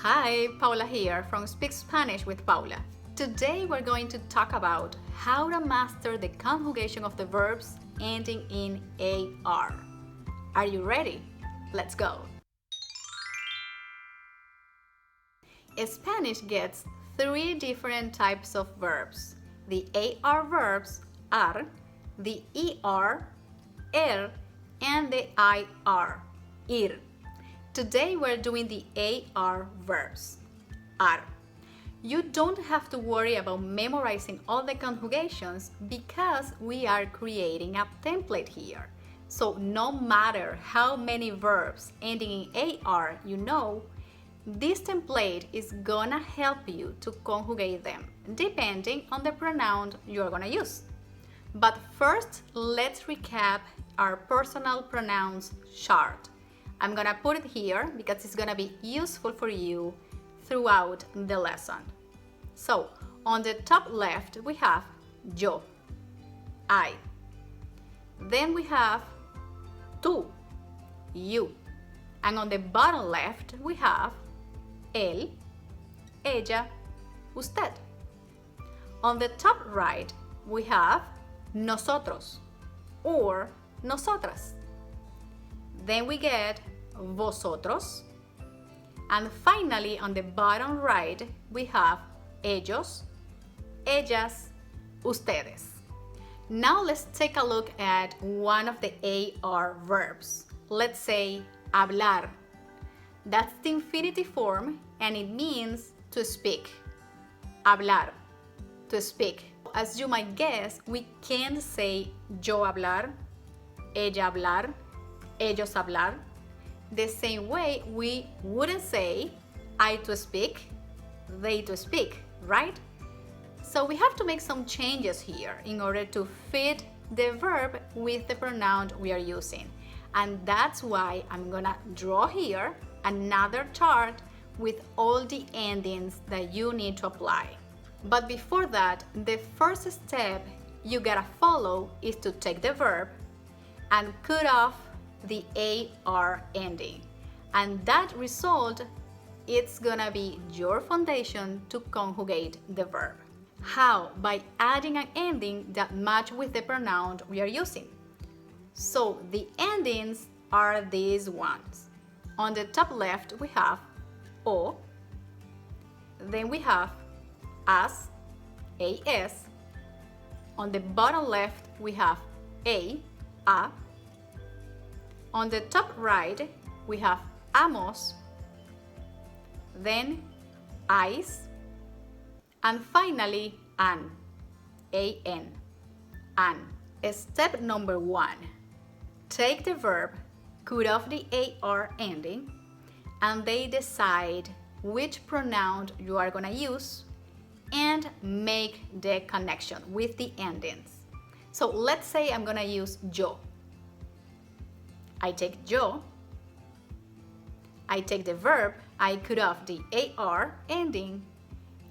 Hi, Paula here from Speak Spanish with Paula. Today we're going to talk about how to master the conjugation of the verbs ending in AR. Are you ready? Let's go! Spanish gets three different types of verbs. The AR verbs are the ER, and the IR. Today we're doing the AR verbs. Are. You don't have to worry about memorizing all the conjugations because we are creating a template here. So no matter how many verbs ending in AR you know, this template is gonna help you to conjugate them depending on the pronoun you're gonna use. But first, let's recap our personal pronouns chart. I'm gonna put it here because it's gonna be useful for you throughout the lesson. So, on the top left, we have yo, I. Then we have tú, you. And on the bottom left, we have él, ella, usted. On the top right, we have nosotros or nosotras. Then we get vosotros. And finally, on the bottom right, we have ellos, ellas, ustedes. Now let's take a look at one of the AR verbs. Let's say hablar. That's the infinitive form and it means to speak. Hablar, to speak. As you might guess, we can't say yo hablar, ella hablar, ellos hablar. The same way we wouldn't say I to speak, they to speak, right? So we have to make some changes here in order to fit the verb with the pronoun we are using. And that's why I'm gonna draw here another chart with all the endings that you need to apply. But before that, the first step you gotta follow is to take the verb and cut off the AR ending. And that result, it's gonna be your foundation to conjugate the verb. How? By adding an ending that match with the pronoun we are using. So the endings are these ones. On the top left, we have o. Then we have as, as. On the bottom left, we have a. On the top right, we have amos, then ais, and finally an. Step number 1. Take the verb, cut off the AR ending, and they decide which pronoun you are gonna use and make the connection with the endings. So let's say I'm gonna use yo. I take yo, I take the verb, I cut off the AR ending,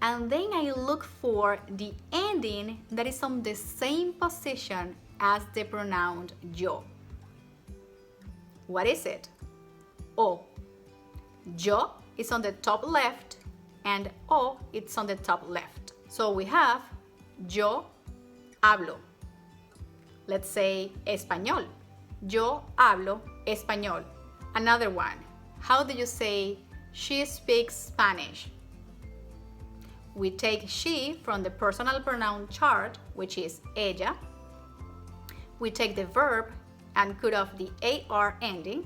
and then I look for the ending that is on the same position as the pronoun yo. What is it? O. Yo is on the top left and o it's on the top left. So we have yo hablo. Let's say español. Yo hablo español. Another one. How do you say she speaks Spanish? We take she from the personal pronoun chart, which is ella. We take the verb and cut off the AR ending.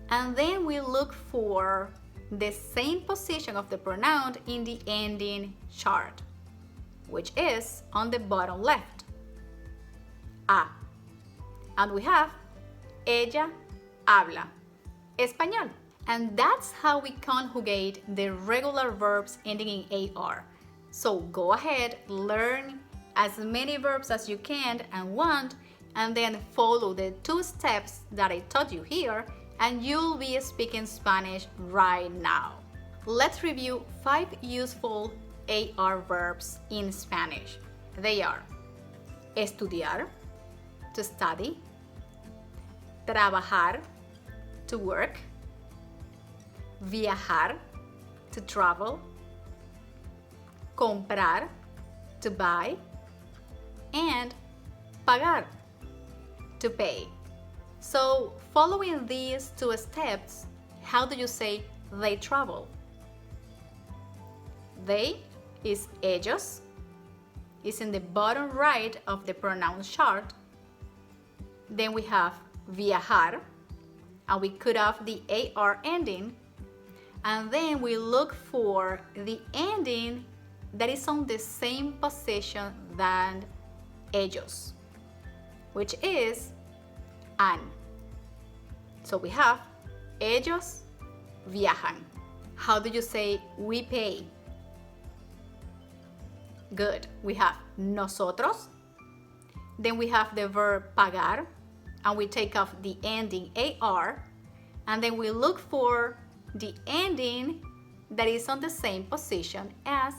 And then we look for the same position of the pronoun in the ending chart, which is on the bottom left. A. And we have ella habla español. And that's how we conjugate the regular verbs ending in AR. So go ahead, learn as many verbs as you can and want, and then follow the 2 steps that I taught you here, and you'll be speaking Spanish right now. Let's review 5 useful AR verbs in Spanish. They are estudiar, to study, trabajar, to work, viajar, to travel, comprar, to buy, and pagar, to pay. So, following these two steps, how do you say they travel? They is ellos, is in the bottom right of the pronoun chart. Then we have viajar, and we cut off the AR ending, and then we look for the ending that is on the same position than ellos, which is an. So we have ellos viajan. How do you say we pay? Good. We have nosotros. Then we have the verb pagar, and we take off the ending AR, and then we look for the ending that is on the same position as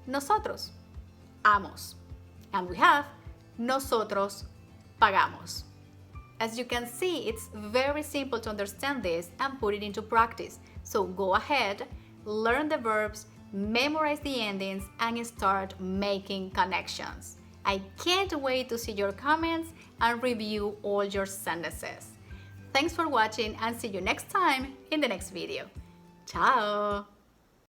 nosotros, amos. And we have nosotros pagamos. As you can see, it's very simple to understand this and put it into practice. So go ahead, learn the verbs, memorize the endings, and start making connections. I can't wait to see your comments and review all your sentences. Thanks for watching and see you next time in the next video. Ciao!